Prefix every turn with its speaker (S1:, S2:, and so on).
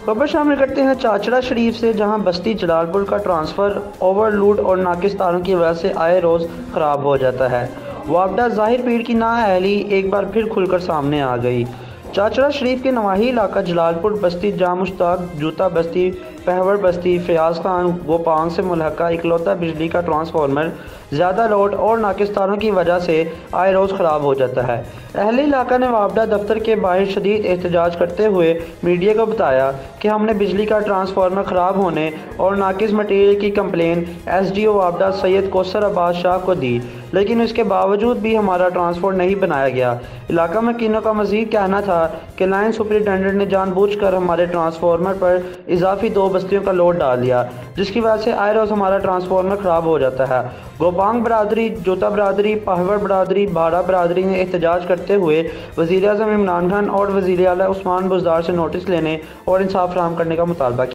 S1: खबर शामिल करते हैं चाचड़ा शरीफ से, जहां बस्ती जलालपुर का ट्रांसफ़र ओवरलोड और नाकिस तारों की वजह से आए रोज़ ख़राब हो जाता है। वापडा ज़ाहिर पीर की नाअहली एक बार फिर खुलकर सामने आ गई। चाचड़ा शरीफ के नवाही इलाका जलालपुर बस्ती जा मुश्ताक जूता बस्ती पहवर बस्ती फयाज खान गोपांग से मुल्हका इकलौता बिजली का ट्रांसफार्मर ज़्यादा लोड और नाकिस तारों की वजह से आए रोज़ ख़राब हो जाता है। अहले इलाका ने वापडा दफ्तर के बाहर शदीद एहतजाज करते हुए मीडिया को बताया कि हमने बिजली का ट्रांसफार्मर ख़राब होने और नाकिस मटीरियल की कंप्लेन SDO वापडा सैयद कौसर अब्बास शाह को दी, लेकिन इसके बावजूद भी हमारा ट्रांसफार्मर नहीं बनाया गया। इलाका मकीनों का मज़ीद कहना था कि लाइन सुपरिटेंडेंट ने जानबूझकर हमारे ट्रांसफार्मर पर इजाफी 2 बस्तियों का लोड डाल दिया, जिसकी वजह से आए रोज़ हमारा ट्रांसफार्मर ख़राब हो जाता है। गोपांग बरादरी, जोता बरादरी, पहवर बरादरी, बाड़ा बरादरी ने एहतजाज करते हुए वज़ीर आज़म इमरान खान और वज़ीर आला उस्मान बुज़दार से नोटिस लेने और इंसाफ फराहम करने का मुतालबा किया।